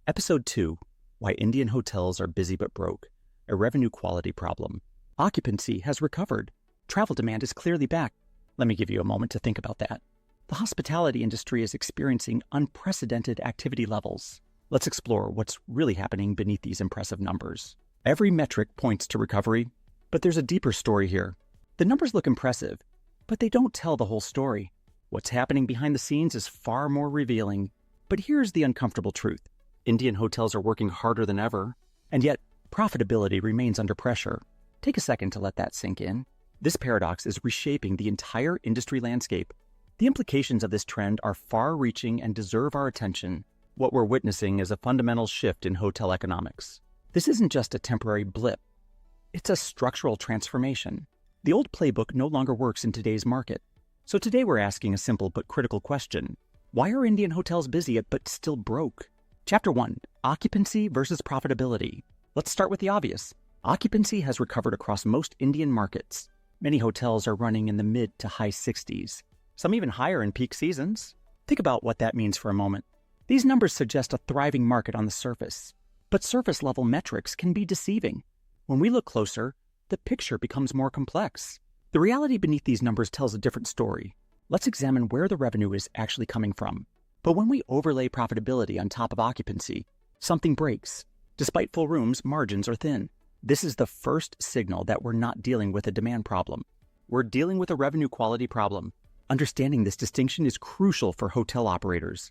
Episode 2, Why Indian Hotels Are Busy But Broke, a Revenue Quality Problem. Occupancy has recovered. Travel demand is clearly back. Let me give you a moment to think about that. The hospitality industry is experiencing unprecedented activity levels. Let's explore what's really happening beneath these impressive numbers. Every metric points to recovery, but there's a deeper story here. The numbers look impressive, but they don't tell the whole story. What's happening behind the scenes is far more revealing. But here's the uncomfortable truth. Indian hotels are working harder than ever, and yet profitability remains under pressure. Take a second to let that sink in. This paradox is reshaping the entire industry landscape. The implications of this trend are far-reaching and deserve our attention. What we're witnessing is a fundamental shift in hotel economics. This isn't just a temporary blip. It's a structural transformation. The old playbook no longer works in today's market. So today we're asking a simple but critical question. Why are Indian hotels busy but still broke? Chapter 1, Occupancy versus Profitability. Let's start with the obvious. Occupancy has recovered across most Indian markets. Many hotels are running in the mid to high 60s, some even higher in peak seasons. Think about what that means for a moment. These numbers suggest a thriving market on the surface, but surface-level metrics can be deceiving. When we look closer, the picture becomes more complex. The reality beneath these numbers tells a different story. Let's examine where the revenue is actually coming from. But when we overlay profitability on top of occupancy, something breaks. Despite full rooms, margins are thin. This is the first signal that we're not dealing with a demand problem. We're dealing with a revenue quality problem. Understanding this distinction is crucial for hotel operators.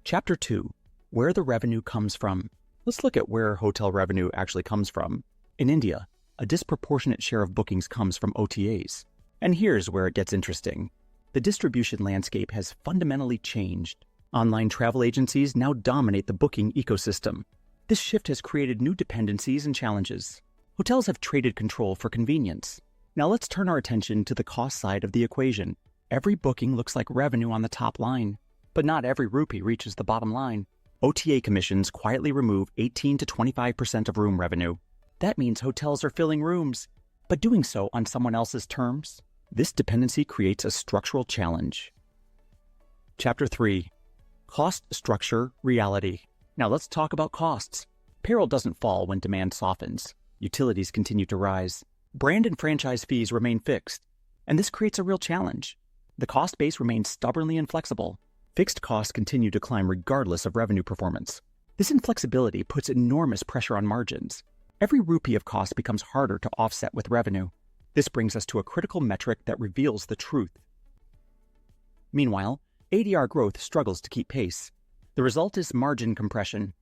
Chapter 2, Where the Revenue Comes From. Let's look at where hotel revenue actually comes from. In India, a disproportionate share of bookings comes from OTAs. And here's where it gets interesting. The distribution landscape has fundamentally changed. Online travel agencies now dominate the booking ecosystem. This shift has created new dependencies and challenges. Hotels have traded control for convenience. Now let's turn our attention to the cost side of the equation. Every booking looks like revenue on the top line, but not every rupee reaches the bottom line. OTA commissions quietly remove 18 to 25% of room revenue. That means hotels are filling rooms, but doing so on someone else's terms. This dependency creates a structural challenge. Chapter 3, Cost Structure Reality. Now let's talk about costs. Payroll doesn't fall when demand softens. Utilities continue to rise. Brand and franchise fees remain fixed, and this creates a real challenge. The cost base remains stubbornly inflexible. Fixed costs continue to climb regardless of revenue performance. This inflexibility puts enormous pressure on margins. Every rupee of cost becomes harder to offset with revenue. This brings us to a critical metric that reveals the truth. Meanwhile, ADR growth struggles to keep pace. The result is margin compression,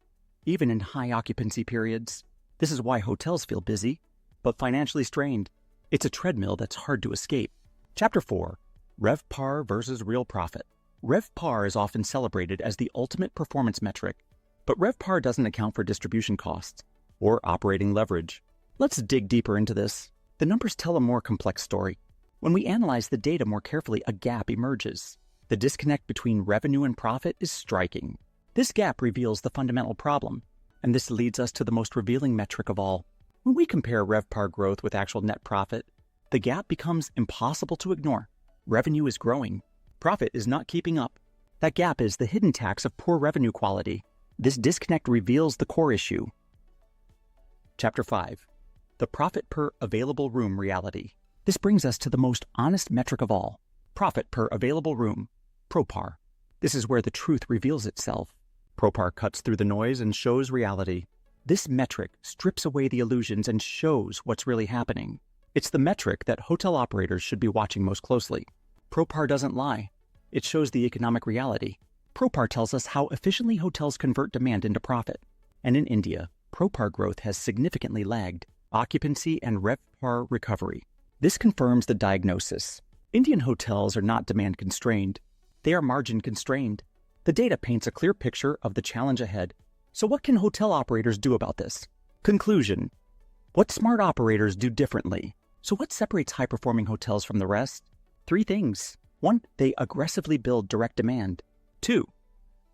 even in high occupancy periods. This is why hotels feel busy, but financially strained. It's a treadmill that's hard to escape. Chapter 4, RevPAR versus Real Profit. RevPAR is often celebrated as the ultimate performance metric, but RevPAR doesn't account for distribution costs or operating leverage. Let's dig deeper into this. The numbers tell a more complex story. When we analyze the data more carefully, a gap emerges. The disconnect between revenue and profit is striking. This gap reveals the fundamental problem, and this leads us to the most revealing metric of all. When we compare RevPAR growth with actual net profit, the gap becomes impossible to ignore. Revenue is growing. Profit is not keeping up. That gap is the hidden tax of poor revenue quality. This disconnect reveals the core issue. Chapter 5, The Profit per Available Room Reality. This brings us to the most honest metric of all, profit per available room, PROPAR. This is where the truth reveals itself. PROPAR cuts through the noise and shows reality. This metric strips away the illusions and shows what's really happening. It's the metric that hotel operators should be watching most closely. PROPAR doesn't lie. It shows the economic reality. PROPAR tells us how efficiently hotels convert demand into profit. And in India, PROPAR growth has significantly lagged occupancy and RevPAR recovery. This confirms the diagnosis. Indian hotels are not demand constrained. They are margin constrained. The data paints a clear picture of the challenge ahead. So what can hotel operators do about this? Conclusion. What smart operators do differently? So what separates high-performing hotels from the rest? 3 things. 1, they aggressively build direct demand. 2,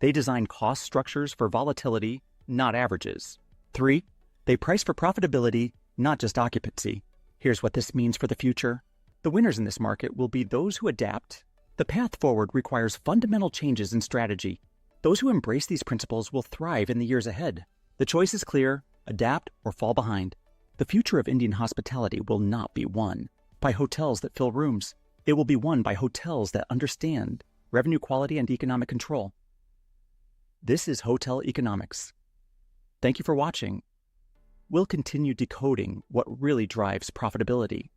they design cost structures for volatility, not averages. 3, they price for profitability, not just occupancy. Here's what this means for the future. The winners in this market will be those who adapt. The path forward requires fundamental changes in strategy. Those who embrace these principles will thrive in the years ahead. The choice is clear: adapt or fall behind. The future of Indian hospitality will not be won by hotels that fill rooms. It will be won by hotels that understand revenue quality and economic control. This is Hotel Economics. Thank you for watching. We'll continue decoding what really drives profitability